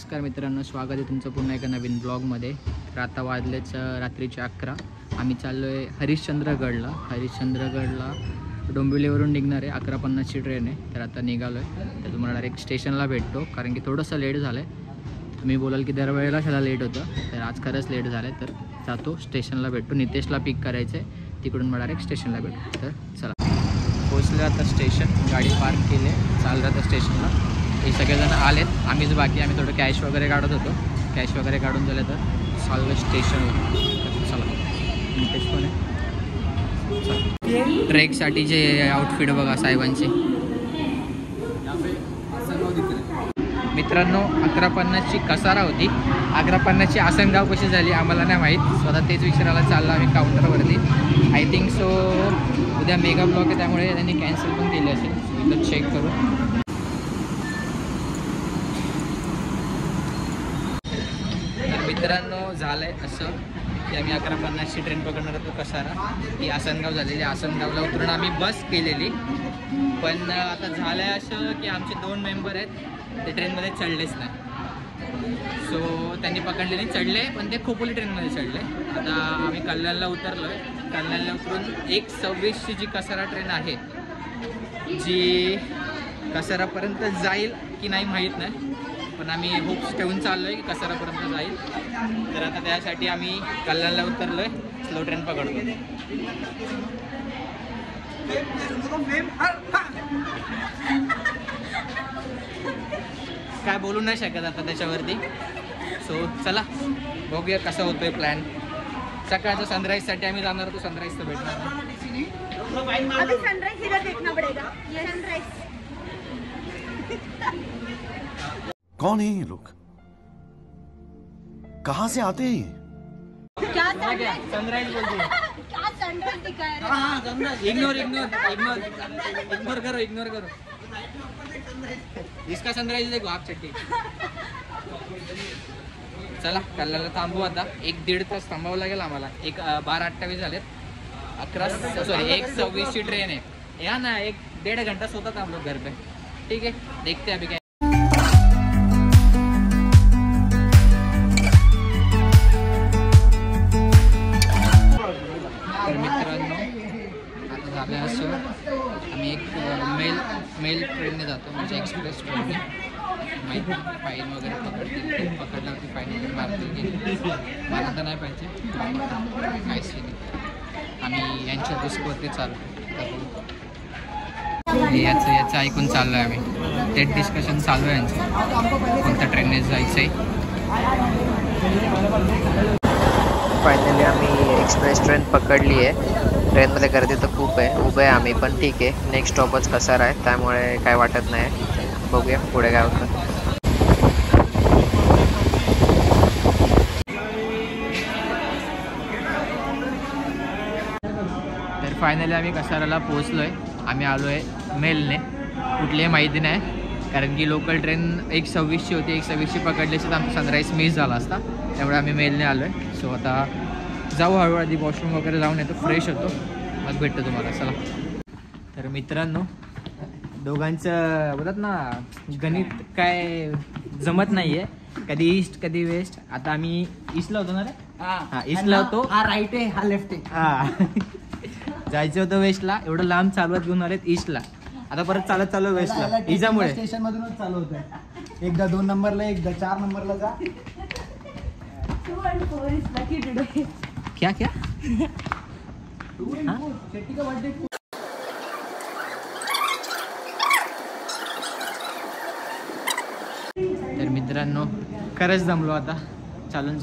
नमस्कार मित्रांनो, स्वागत आहे तुमचं पुन्हा एका नवीन ब्लॉगमध्ये। तर आता वाजलेच रात्रीचे 11। आम्ही चाललो आहे हरिश्चंद्रगडला डोंबिवलीवरून निघणार आहे। 11:50ची ट्रेन आहे। तर आता निघालो आहे। तर तुम्हाला डायरेक्ट स्टेशनला भेटतो, कारण की थोडंसं लेट झालं आहे। तुम्ही बोलाल की दरवेळेला ह्याला लेट होतं, तर आज खरंच लेट झालं आहे। तर जातो स्टेशनला भेटतो, नितेशला पिक करायचं आहे, तिकडून मला डायरेक्ट स्टेशनला भेटतो। तर चला, पोचले आता स्टेशन, गाडी पार्क केली आहे, चाललं आता स्टेशनला। हे सगळेजण आलेत, आम्हीच बाकी। आम्ही थोडं कॅश वगैरे काढत होतो, कॅश वगैरे काढून झालं तर चाललं स्टेशनवर। चला, नितेश पण आहे। ट्रेकसाठीचे आउटफिट बघा साहेबांची। मित्रांनो, 11:50ची कसारा होती, 11:50ची आसनगाव कशी झाली आम्हाला नाही माहीत। स्वतः तेच विचारायला चाललं आम्ही काउंटरवरती। आय थिंक सो उद्या मेगा ब्लॉक आहे, त्यामुळे त्यांनी कॅन्सल पण केली असेल। इथं चेक करू। मित्रांनो, झालं आहे असं की आम्ही 11:50ची ट्रेन पकडणार होतो कसारा, ही आसनगाव झालेली। आसनगावला उतरून आम्ही बस केलेली, पण आता झालं आहे असं की आमचे 2 मेंबर आहेत, ते ट्रेनमध्ये चढलेच नाही। सो त्यांनी पकडले नाही, चढले पण ते खोपोली ट्रेनमध्ये चढले। आता आम्ही कल्याणला उतरलो आहे। कल्याणला उतरून 1:26ची जी कसारा ट्रेन आहे, जी कसारापर्यंत जाईल की नाही माहीत नाही, पण आम्ही होप्स ठेवून चाललो आहे की कसारापर्यंत जाईल। तर आता त्यासाठी आम्ही कल्याणला उतरलो आहे, स्लो ट्रेन पकडतो। काय बोलू नाही शकत आता त्याच्यावरती। सो चला बघूया कसा होतोय प्लॅन। सकाळचं सनराईजसाठी आम्ही जाणार होतो, सनराईज तर भेटणार नाही। कौन है ये लोग, कहाँ से आते हैं? क्या सनराइज बोलते हैं? क्या सनराइज दिखा रहे? हाँ, इग्नोर करो। इसका सनराइज देखो आप चट्टी। चला, कल्याणला थांबू आता। 1-1.5 तास थांबावं लागेल आम्हाला। 12:28 झालेत। 1:26ची ट्रेन है या ना, 1-1.5 घंटा सोता था हम लोग घर पे। ठीक है, देखते हैं अभी क्या। तर मित्रांनो, आता झालं असं आम्ही एक मेल ट्रेनने जातो, म्हणजे एक्सप्रेस ट्रेनने। फाईन वगैरे पकडल्यावरती फाईन वगैरे मारतील की मला तर नाही पाहिजे, काहीच नाही। आम्ही यांच्या रिस्कवरती चालू याचं ऐकून चाललो आहे आम्ही। ते डिस्कशन चालू आहे यांचं, कोणत्या ट्रेनने जायचं आहे। फायनली आम्ही एक्सप्रेस ट्रेन पकडली आहे। ट्रेनमध्ये गर्दी तर खूप आहे, उभं आहे आम्ही पण, ठीक आहे। नेक्स्ट स्टॉपच कसारा आहे, त्यामुळे काय वाटत नाही। बघूया पुढे काय होतं। तर फायनली आम्ही कसाराला पोहोचलो आहे। आम्ही आलो आहे मेलने, कुठलीही माहिती नाही, कारण की लोकल ट्रेन 1:26ची होती। 1:26ची पकडली असती तर आमचा सनराईज मिस झाला असता, त्यामुळे आम्ही मेलने आलो आहे। सो आता जाऊ हळूहळू, आधी वॉशरूम वगैरे जाऊन येतो, फ्रेश होतो, मग भेटतो तुम्हाला। चला। तर मित्रांनो, दोघांचं बोलत ना गणित काय जमत नाही आहे, कधी ईस्ट कधी वेस्ट। आता आम्ही ईस्टला होतो ना रे? हां, ईस्टला होतो। हा राईट आहे, हा लेफ्ट आहे। हां, जायचं होतं वेस्टला, एवढं लांब चालवत घेऊन आलेत ईस्टला। आता परत चालत चालू वेस्टला, इजामुळे स्टेशन मधूनच चालू होतं। एकदा 2 नंबरला, एकदा 4 नंबरला जा। 2 and 4 is lucky today. क्या 2 and 4 शेट्टी का बर्थडे। तर मित्रांनो, खरंच जमलो आता चालून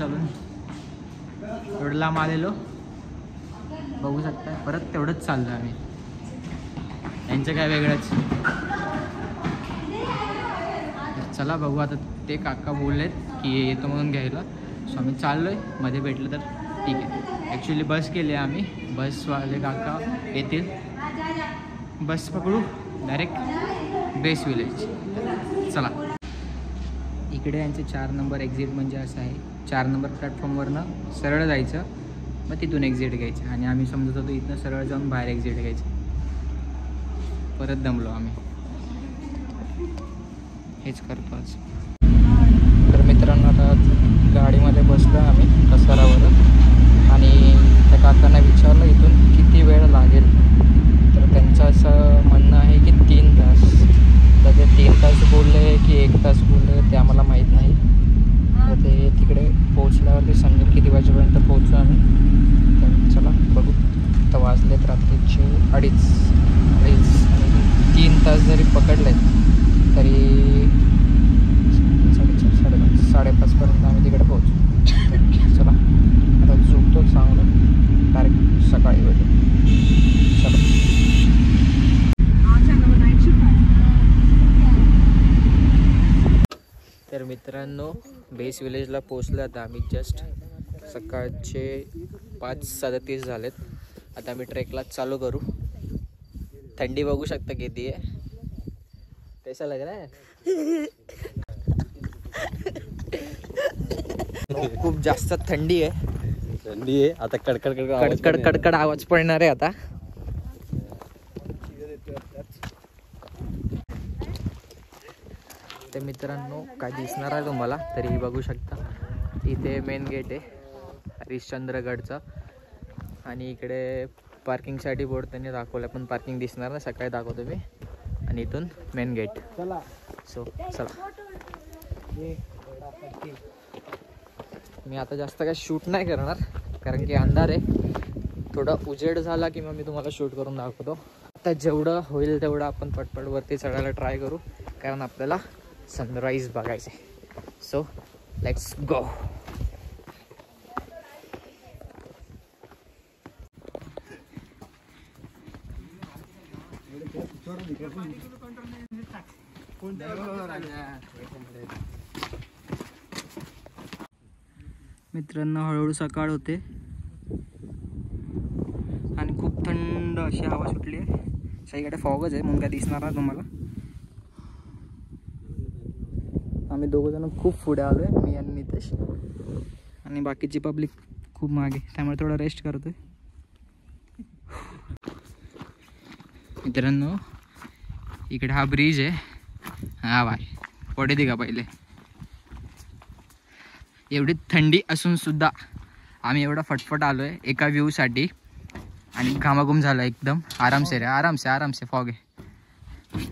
एवढं लांब आलेलो, बघू शकता। परत तेवढंच चाललो आम्ही, यांचं काय वेगळंच। चला बघू आता, ते काका बोललेत की येतो म्हणून घ्यायला। सो आम्ही चाललो आहे, मध्ये भेटलं तर ठीक आहे। ॲक्च्युली बस केली आहे आम्ही, बसवाले काका येतील, बस पकडू डायरेक्ट बेस विलेज। चला, इकडे यांचे 4 नंबर एक्झिट म्हणजे असं आहे, 4 नंबर प्लॅटफॉर्मवरनं सरळ जायचं, मग तिथून एक्झिट घ्यायचं। आणि आम्ही समजत होतो इथनं सरळ जाऊन बाहेर एक्झिट घ्यायचं। परत दमलो आम्ही, हेच करतो आज। तर मित्रांनो आता गाडीमध्ये बसलो आम्ही कसारावर आणि त्या काकांना विचारलं इथून किती वेळ लागेल. तर त्यांचं असं म्हणणं आहे की 3 तास. तर ते 3 तास बोलले की 1 तास बोलले ते आम्हाला माहीत नाही. तर ते तिकडे पोहोचल्यावरती समजेल किती वाजेपर्यंत पोहोचू आम्ही. तर चला बघू. तर वाजलेत रात्रीचे 2:30 आणि 3 तास जरी पकडले तरी 4:30-5:30पर्यंत आम्ही तिकडे पोहोचू. चला आता झोपतो चांगलं, डायरेक्ट सकाळी भेटू. चला. तर मित्रांनो बेस विलेजला पोचलो आता आम्ही. जस्ट सकाळचे 5:37 झालेत. आता आम्ही ट्रेकला चालू करू. थंडी बघू शकता किती आहे. कैसा लग रहा है? खूप जास्त थंडी आहे. आता कडकड कडकड कडकड आवाज पडणार आहे आता. ते मित्रांनो काय दिसणार आहे तुम्हाला तरी बघू शकता. इथे मेन गेट आहे हरिश्चंद्रगडचा आणि इकडे पार्किंगसाठी बोर्ड त्यांनी दाखवलं, पण पार्किंग दिसणार नाही, सकाळी दाखवतो मी. आणि इथून मेन गेट. सो चला. मी आता जास्त काय शूट नाही करणार कारण की अंधार आहे. थोडा उजेड झाला की मग मी तुम्हाला शूट करून दाखवतो. आता जेवढं होईल तेवढं आपण पटपट वरती चढायला ट्राय करू कारण आपल्याला सनराईज बघायचं आहे. So let's go. मित्रांनो हळूहळू सकाळ होते आणि खूप थंड अशी हवा सुटली आहे. सगळीकडे फॉगच आहे म्हणून काय दिसणार नाही तुम्हाला. आम्ही दोघंजण खूप पुढे आलो आहे, मी आणि नितेश, आणि बाकीची पब्लिक खूप मागे, त्यामुळे थोडा रेस्ट करतोय. मित्रांनो इकडे हा ब्रिज आहे. हा बाय पडे दे का पहिले. एवढी थंडी असून सुद्धा आम्ही एवढा फटफट आलो आहे एका व्ह्यूसाठी आणि घामाघूम झाला एकदम. आरामसे रे, आरामसे फॉग आहे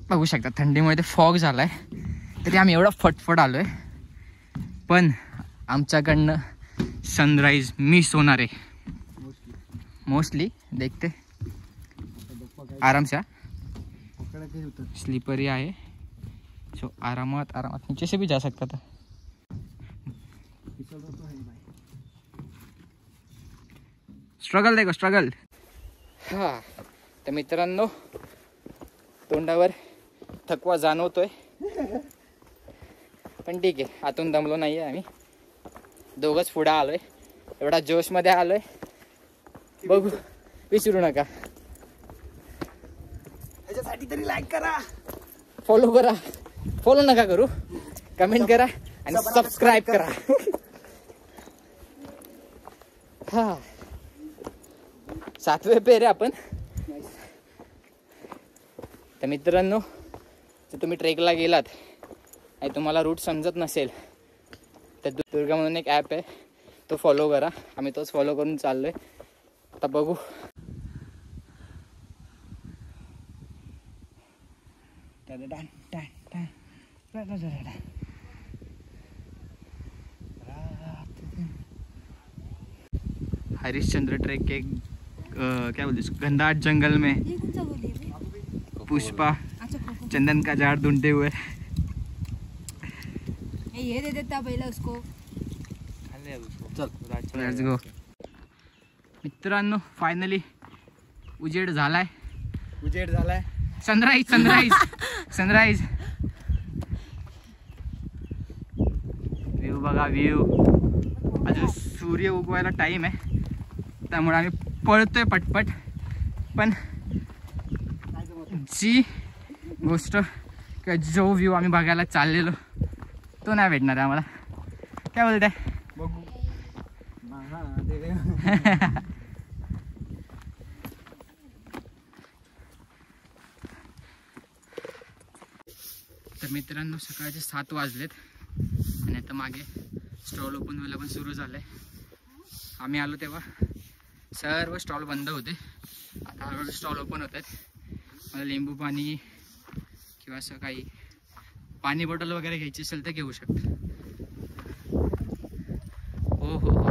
बघू शकता. थंडीमुळे ते फॉग झाला आहे तरी आम्ही एवढा फटफट आलो आहे. पण आमच्याकडनं सनराईज मिस होणार आहे मोस्टली. देखते आरामसे. स्लीपरी आहे सो आरामात नीचे से भी जा सकता था. स्ट्रगल देखो स्ट्रगल. हा तर मित्रांनो तोंडावर थकवा जाणवतोय पण ठीक आहे, आतून दमलो नाही आहे आम्ही. दोघंच पुढे आलोय, एवढा जोशमध्ये आलोय. बघू, विसरू नका. त्याच्यासाठी तरी लाईक करा, फॉलो करा. फॉलो नका करू, कमेंट करा आणि सबस्क्राईब करा. हा 7वे पेर आहे आपण. तर मित्रांनो जर तुम्ही ट्रेकला गेलात आणि तुम्हाला रूट समजत नसेल तर दुर्गा म्हणून एक ॲप आहे, तो फॉलो करा. आम्ही तोच फॉलो करून चाललोय. आता बघू. हरिश्चंद्र ट्रेक के क्या बोलते हैं, घनदाट जंगल में पुष्पा चंदन का झाड़ ढूंढते हुए. ये दे देता पहले उसको. चल लेट्स गो. मित्रांनो फायनली उजेड झालाय. सनराईज व्ह्यू बघा, व्ह्यू. अजून सूर्य उगवायला टाइम आहे त्यामुळे आम्ही पळतोय पटपट. पण जी गोष्ट किंवा जो व्ह्यू आम्ही बघायला चाललेलो तो नाही भेटणार आहे आम्हाला. काय बोलताय? बघू. तर मित्रांनो सकाळचे 7 वाजलेत आणि आता इथं मागे स्टॉल ओपन व्हायला पण सुरू झालं आहे. आम्ही आलो तेव्हा सर्व स्टॉल बंद होते. आता हळूहळू स्टॉल ओपन होत आहेत. मला लिंबू पाणी किंवा असं काही पाणी बॉटल वगैरे घ्यायची असेल तर घेऊ शकता. हो हो हो,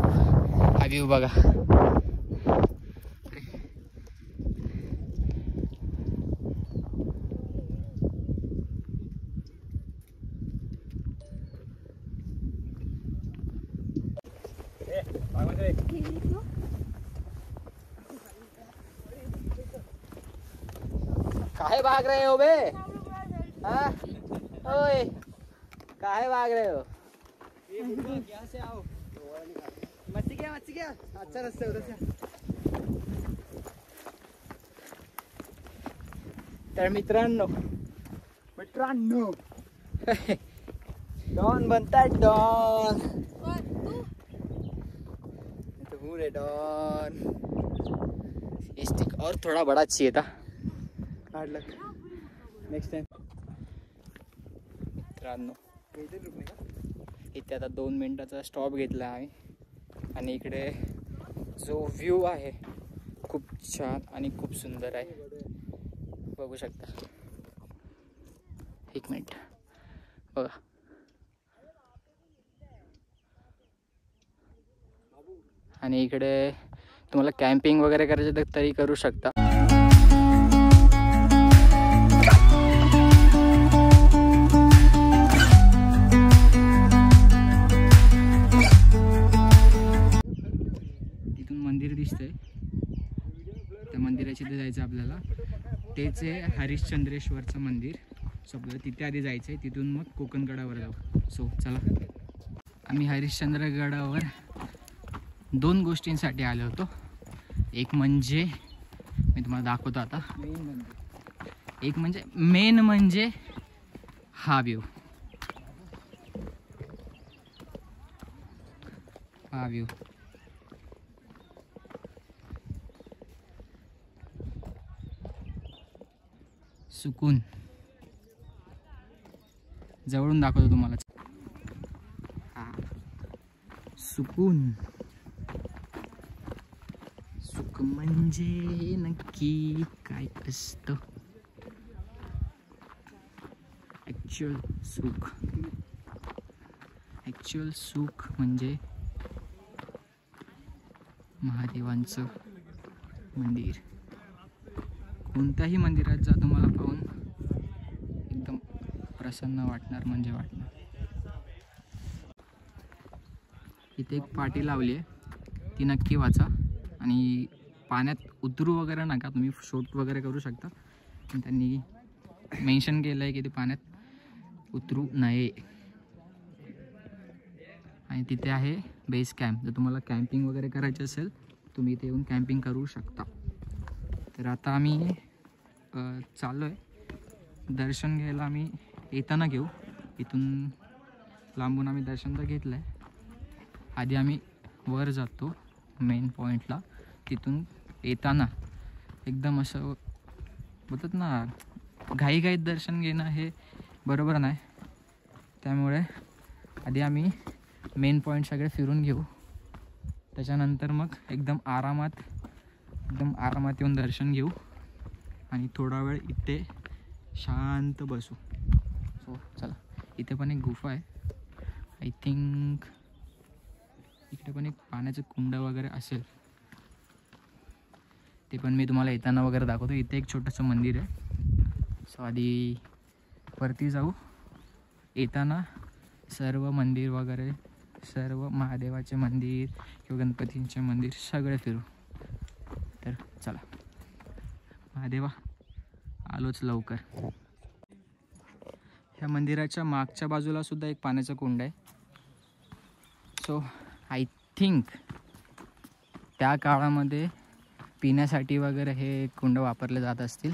हा व्ह्यू बघा. काहे भाग रहे हो बे? हाँ? ओए, काहे भाग रहे हो? यहाँ से आओ. मच्छी क्या अच्छा रस्ता है उधर से. तर मित्रांनो डॉन बनता है डॉन. हूँ रे डॉन. स्टिक और थोड़ा बड़ा चाहिए था. Hard luck. Next time. मित्रांनो इथे आता 2 मिनिटाचा स्टॉप घेतला आहे आणि इकडे जो व्ह्यू आहे खूप छान आणि खूप सुंदर आहे. बघू शकता. 1 मिनिट बघा. आणि इकडे तुम्हाला कॅम्पिंग वगैरे करायचं तर तरी करू शकता. तिथून मंदिर दिसतंय, त्या मंदिराच्या इथे जायचं आपल्याला. तेच आहे हरिश्चंद्रेश्वरचं मंदिर. सो आपल्याला तिथे आधी जायचं आहे, तिथून मग कोकणगडावर जाऊ. सो चला. आम्ही हरिश्चंद्रगडावर 2 गोष्टींसाठी आलो होतो. एक म्हणजे मी तुम्हाला दाखवतो आता. एक म्हणजे मेन म्हणजे हा व्ह्यू. हा व्ह्यू सुकून. जवळून दाखवतो तुम्हाला. हा सुकून. सुख म्हणजे नक्की काय असतं? ॲक्च्युअल सुख म्हणजे महादेवांचं मंदिर. कोणत्याही मंदिरात जा, तुम्हाला पाहून एकदम प्रसन्न वाटणार म्हणजे वाटणार. इथे एक पाटी लावली आहे, ती नक्की वाचा. आणि पाण्यात उतरू वगैरे नका, तुम्ही शूट वगैरे करू शकता. पण त्यांनी मेन्शन केलं आहे की ते पाण्यात उतरू नये. आणि तिथे आहे बेस कॅम्प. जर तुम्हाला कॅम्पिंग वगैरे करायचं असेल तुम्ही इथे येऊन कॅम्पिंग करू शकता. तर आता आम्ही चाललो आहे दर्शन घ्यायला. आम्ही येताना घेऊ. इथून लांबून आम्ही दर्शन तर घेतलं आहे. आधी आम्ही वर जातो मेन पॉईंटला. तिथून येताना एकदम असं बोलतात ना, घाईघाईत दर्शन घेणं हे बरोबर नाही. त्यामुळे आधी आम्ही मेन पॉईंट सगळे फिरून घेऊ. त्याच्यानंतर मग एकदम आरामात येऊन दर्शन घेऊ आणि थोडा वेळ इथे शांत बसू. सो चला. इथे पण एक गुफा आहे. आय थिंक इकडे पण एक पाण्याचं कुंड वगैरे असेल. ते पण मी तुम्हाला येताना वगैरे दाखवतो. इथे एक छोटंसं मंदिर आहे. सो आधी वरती जाऊ. येताना सर्व मंदिर वगैरे, सर्व महादेवाचे मंदिर किंवा गणपतींचे मंदिर सगळे फिरू. तर चला. महादेवा आलोच लवकर. ह्या मंदिराच्या मागच्या बाजूला सुद्धा एक पाण्याचं कुंड आहे. सो आय थिंक त्या काळामध्ये पिण्यासाठी वगैरे हे कुंड वापरले जात असतील.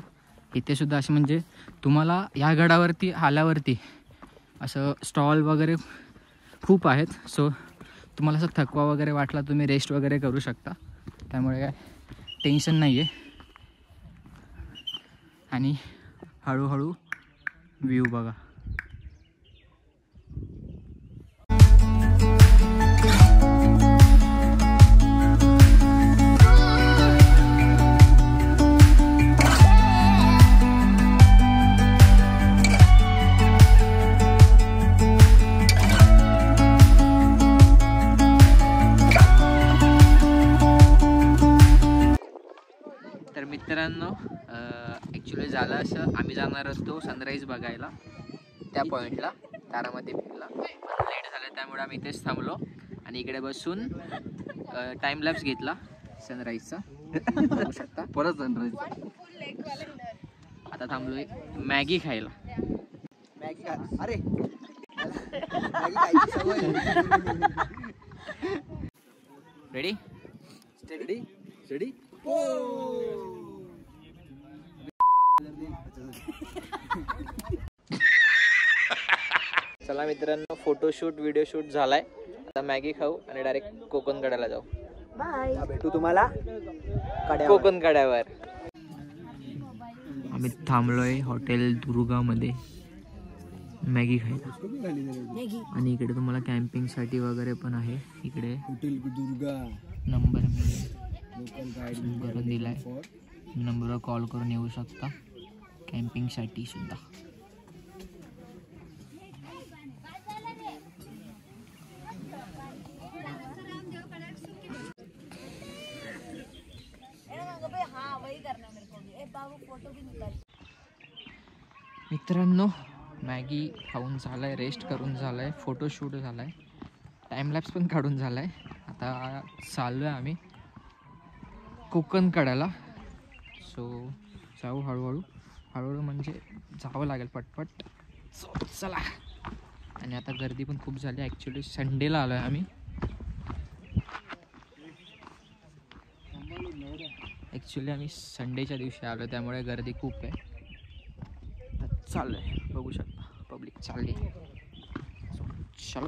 इथे सुद्धा असं म्हणजे तुम्हाला या गडावरती आल्यावरती असं स्टॉल वगैरे खूप आहेत. सो तुम्हाला असं थकवा वगैरे वाटला तुम्ही रेस्ट वगैरे करू शकता. त्यामुळे काय टेन्शन नाही आहे. आणि हळूहळू व्ह्यू बघा. मित्रांनो ॲक्च्युली झालं असं, आम्ही जाणार होतो सनराईज बघायला त्या पॉईंटला तारामती पिकला, लेट झालं त्यामुळे आम्ही इथेच थांबलो आणि इकडे बसून टाइम लॅप्स घेतला सनराईजचा. बघू शकता परत सनराईज. आता थांबलोय मॅगी खायला. मॅगी खा. अरे मॅगी खायची सवय. Ready ready ready. चला मित्रांनो, फोटोशूट व्हिडिओ शूट झालाय. आता मॅगी खाऊ आणि डायरेक्ट कोकण कड्याला जाऊ. बाय. भेटू तुम्हाला कोकण कड्यावर. आम्ही थांबलोय हॉटेल दुर्गामध्ये मॅगी खायला. आणि इकडे तुम्हाला कॅम्पिंग साठी वगैरे पण आहे. इकडे हॉटेल दुर्गा नंबर मी लोकल गाईड करून दिलाय, नंबरवर कॉल करून येऊ शकता कॅम्पिंग साठी सुद्धा. मित्रांनो मॅगी खाऊन झालाय, रेस्ट करून झालाय, फोटोशूट झालाय, टाइमलॅप्स पण काढून झालाय. आता चाललो आहे आम्ही कोकण कड्याला. सो जाऊ हळूहळू हळूहळू, म्हणजे जावं लागेल पटपट. चला. आणि आता गर्दी पण खूप झाली. ॲक्च्युली संडेला आलो आहे आम्ही. ॲक्च्युली आम्ही संडेच्या दिवशी आलो त्यामुळे गर्दी खूप आहे. चालू आहे, बघू शकता पब्लिक चालली. चलो.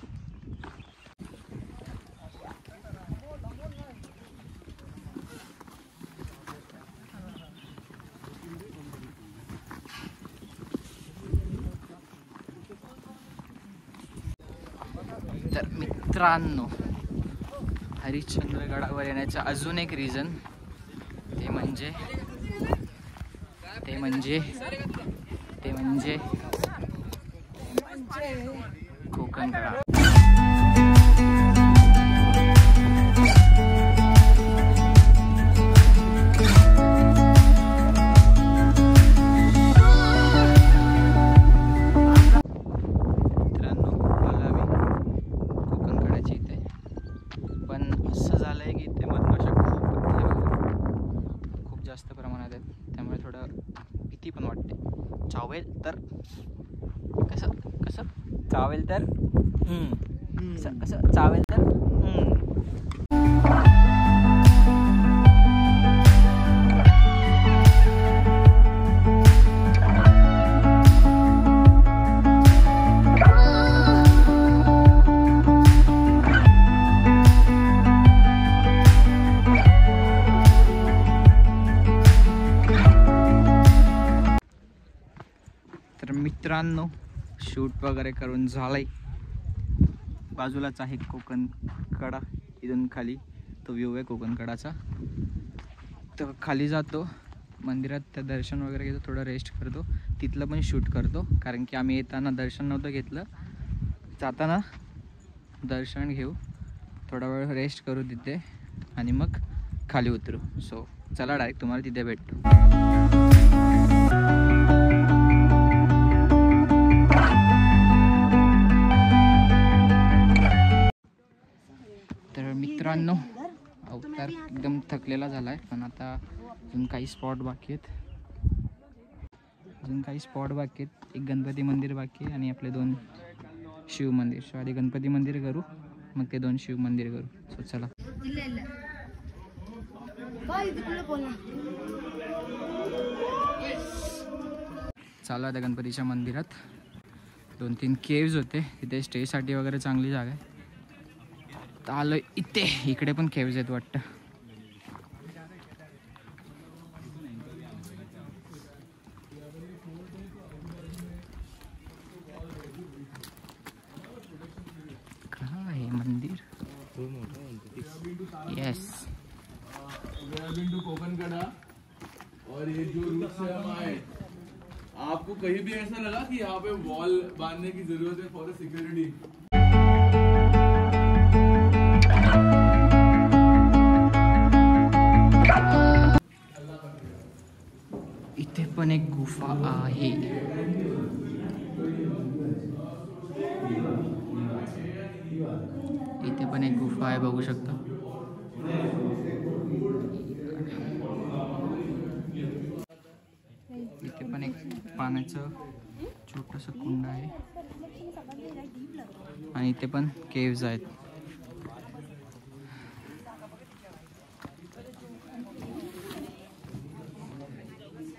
तर मित्रांनो, हरिश्चंद्रगडावर येण्याचं अजून एक रिझन ते म्हणजे कोकण कडा. मित्रांनो आलो आम्ही कोकण कड्याच्या इथे. पण असं झालंय की इथे मधमाशा खूप जास्त प्रमाणात आहेत, त्यामुळे थोडं भीती पण वाटते. चावेल तर कसं चावेल तर कसं चावेल तर मित्रांनो शूट वगैरे करून झालंय. बाजूलाच आहे कोकण कडा, इथून खाली तो व्ह्यू आहे कोकण कडाचा. तर खाली जातो मंदिरात, त्या दर्शन वगैरे घेतो, थोडं रेस्ट करतो, तिथलं पण शूट करतो. कारण की आम्ही येताना दर्शन नव्हतं घेतलं, जाताना दर्शन घेऊ, थोडा वेळ रेस्ट करू तिथे आणि मग खाली उतरू. सो चला डायरेक्ट तुम्हाला तिथे भेटतो. तर मित्रांनो अवतार एकदम थकलेला झाला आहे, पण आता अजून काही स्पॉट बाकी आहेत. एक गणपती मंदिर बाकी आहे आणि आपले 2 शिव मंदिर. सो आधी गणपती मंदिर करू, मग ते 2 शिव मंदिर करू. सो चला. चालू आता गणपतीच्या मंदिरात. 2-3 केव्ज होते तिथे, स्टेसाठी वगैरे चांगली जागा आहे. तर आलो इथे, इकडे पण केव्ज आहेत वाटतं. कहाँ है मंदिर? यस. कोकण कड़ा. और ये जो रूट से हम आए, आपको कहीं भी ऐसा लगा कि यहाँ पे वॉल बांधने की जरूरत है फॉर सिक्योरिटी? गुफा आहे. इथे पण एक गुफा आहे, बघू शकता. इथे पण एक पाण्याचं छोटंसं कुंड आहे आणि इथे पण केव्ज आहेत.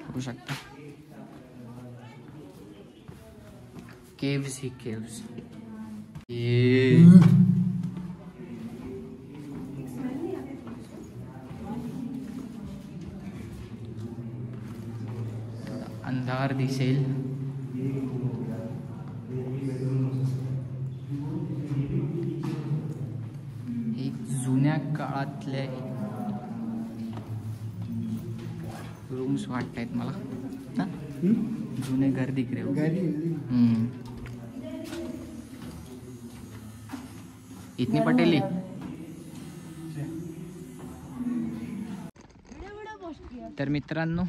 बघू शकता केव्स ही केव्स. अंधार दिसेल. एक जुन्या काळातले रूम्स वाटतायत मला ना, जुने घर दिख रहे हो. इतनी पटेली. तर मित्रांनो,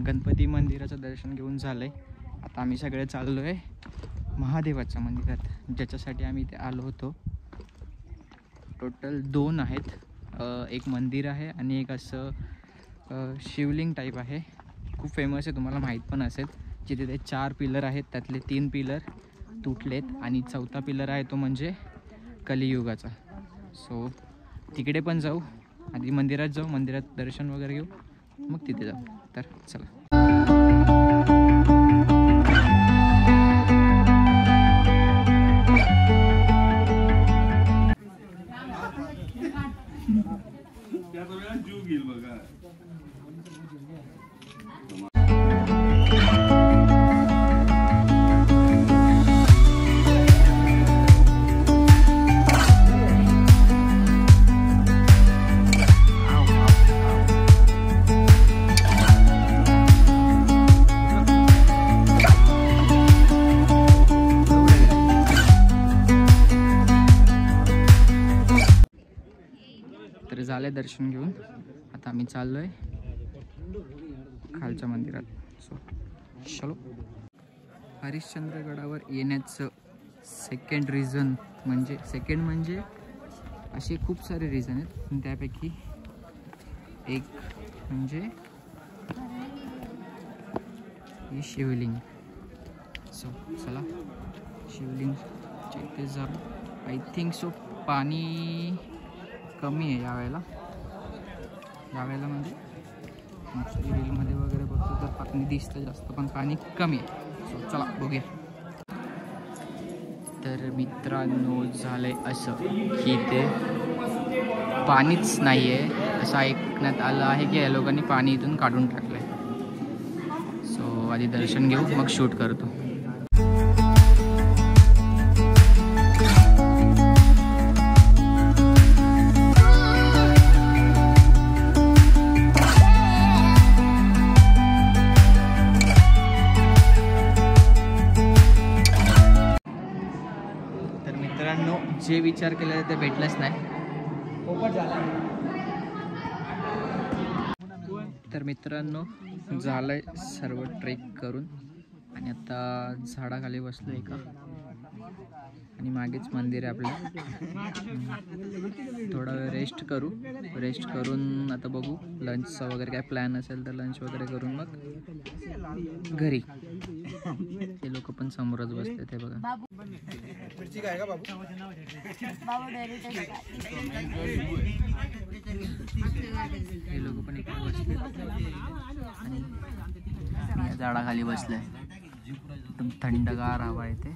गणपती मंदिराचं दर्शन घेऊन झालंय. आता आम्ही सगळे चाललो आहे महादेवाच्या मंदिरात, ज्याच्यासाठी आम्ही इथे आलो होतो. टोटल 2 आहेत. एक मंदिर आहे आणि एक असं शिवलिंग टाईप आहे. खूप फेमस आहे, तुम्हाला माहीत पण असेल. जिथे ते 4 पिलर आहेत, त्यातले 3 पिलर तुटलेत आणि 4था पिलर आहे तो म्हणजे कलियुगाचा. सो तिकडे पण जाऊ, आधी मंदिरात जाऊ, मंदिरात दर्शन वगैरे घेऊ, मग तिथे जाऊ. तर चला. तर झाले दर्शन घेऊन, आता आम्ही चाललोय खालच्या मंदिरात. सो चलो. हरिश्चंद्रगडावर येण्याचं सेकंड रिझन म्हणजे असे खूप सारे रिझन आहेत, पण त्यापैकी एक म्हणजे हे शिवलिंग. सो चला शिवलिंगच्या इथे जाऊ. आय थिंक सो पाणी कमी आहे यावेळेला म्हणजे रीलमध्ये वगैरे बघतो तर पाणी दिसतं जास्त, पण पाणी कमी आहे. सो चला बघूया. तर मित्रांनो, झालंय असं की ते पाणीच नाही आहे असं ऐकण्यात आलं आहे की या लोकांनी पाणी इथून काढून टाकलं आहे. सो आधी दर्शन घेऊ, मग शूट करतो. जे विचार केलेला ते भेटलंच नाही. तर मित्रांनो, झालंय सर्व ट्रेक करून आणि आता झाडाखाली बसलो एका, आणि मागेच मंदिर आहे आपलं. थोडा वेळ रेस्ट करून आता बघू लंचचा वगैरे काय प्लॅन असेल तर लंच वगैरे करून मग घरी. ते लोक पण समोरच बसले ते बघा. हे लोक पण इकडे बसले आणि मी या झाडाखाली बसलोय. एकदम थंडगार हवा येते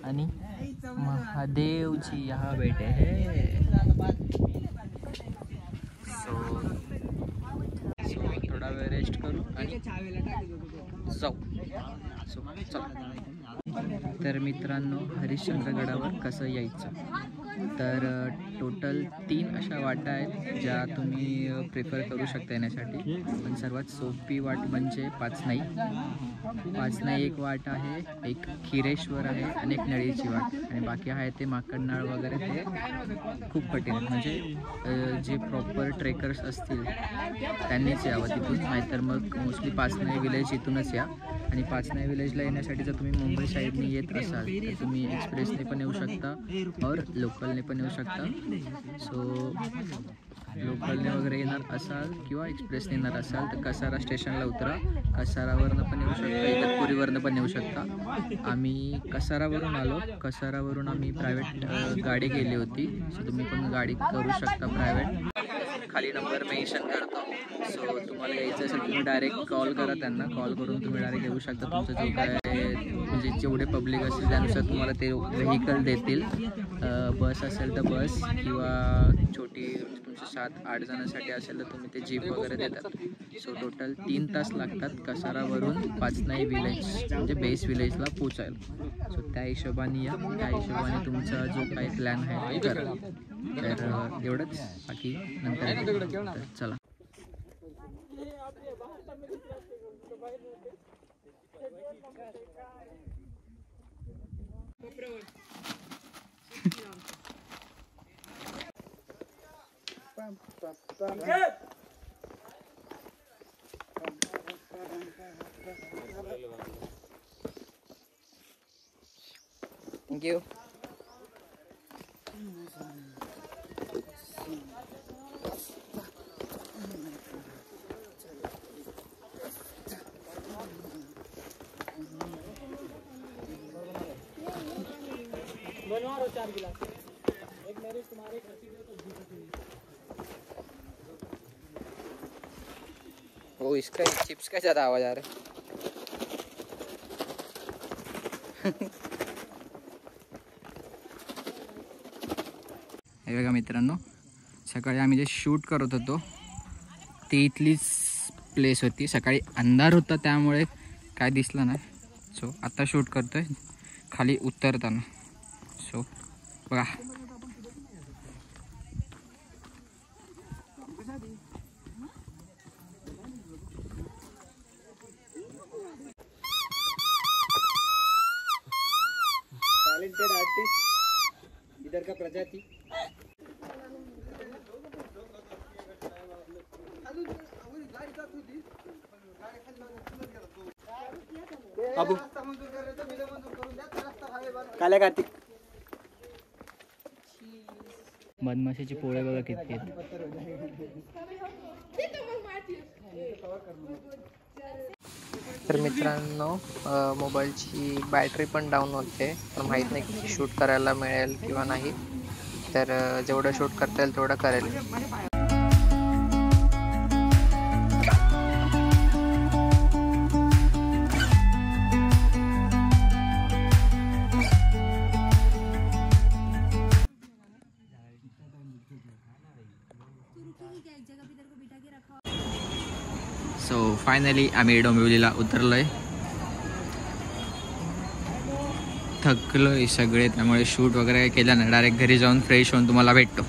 आणि महादेवजी यहाँ बैठे हैं. सो थोडा वेळ रेस्ट करू आणि जाऊ. सो चला. तर मित्रांनो, हरिश्चंद्रगडावर कसं यायचं तर टोटल 3 अशा वाटा आहेत ज्या तुम्ही प्रिफर करू शकता येण्यासाठी. पण सर्वात सोपी वाट म्हणजे पाचनाई एक वाट आहे, एक खिरेश्वर आहे आणि एक नळीची वाट. आणि बाकी आहे ते माकडनाळ वगैरे ते खूप कठीण आहे. म्हणजे जे प्रॉपर ट्रेकर्स असतील त्यांनीच यावं तिथून, नाहीतर मग मोस्टली पाचनाई विलेज इथूनच या. आणि पाचनाई विलेजला येण्यासाठी जर तुम्ही मुंबई साईडने येत असाल तर तुम्ही एक्सप्रेसने पण येऊ शकता और लोकलने पण येऊ शकता. सो लोकलने वगैरे येणार असाल किंवा एक्सप्रेसने येणार असाल तर कसारा स्टेशनला उतरा. कसारावरनं पण येऊ शकता, इगतपुरीवरनं पण येऊ शकता. आम्ही कसारावरून आलो. कसारावरून आम्ही प्रायव्हेट गाडी गेली होती. सो तुम्ही पण गाडी करू शकता प्रायव्हेट. खाली नंबर मेन्शन करतो. सो तुम्हाला यायचं असेल तुम्ही डायरेक्ट कॉल करा त्यांना. कॉल करून तुम्ही डायरेक्ट येऊ शकता. तुमचं जो काय म्हणजे जेवढे पब्लिक असेल त्यानुसार तुम्हाला ते व्हेकल देतील. बस असेल तर बस किंवा छोटी तुमच्या 7-8 जणांसाठी असेल तर तुम्ही ते जीप वगैरे देतात. सो टोटल 3 तास लागतात कसारावरून पाचनाई विलेज म्हणजे बेस विलेजला पोचायला. सो त्या हिशोबाने या. त्या हिशोबाने तुमचा जो काही प्लॅन आहे ते करा. तर एवढंच, बाकी नंतर चला. थँक्यू. वो इसका चिप्स का ज़्यादा आवाज़ आ रहा है. हे बघा मित्रांनो, सकाळी आम्ही जे शूट करत होतो ती इथलीच प्लेस होती. सकाळी अंधार होता त्यामुळे काय दिसलं नाही. सो आता शूट करतोय खाली उतरताना. सो बघा. टैलेंटेड आर्टिस्ट इधर का प्रजाति. अबू काल्या कार्तिक. मधमाशीचे पोळे बघा किती आहेत. तर मित्रांनो, मोबाईलची बॅटरी पण डाऊन होते. पण माहीत नाही की शूट करायला मिळेल किंवा नाही. तर जेवढं शूट करता येईल तेवढं करेल. सो फायनली आम्ही डोंबिवलीला उतरलोय. थकलोय सगळे, त्यामुळे शूट वगैरे केलं ना डायरेक्ट घरी जाऊन फ्रेश होऊन तुम्हाला भेटतो.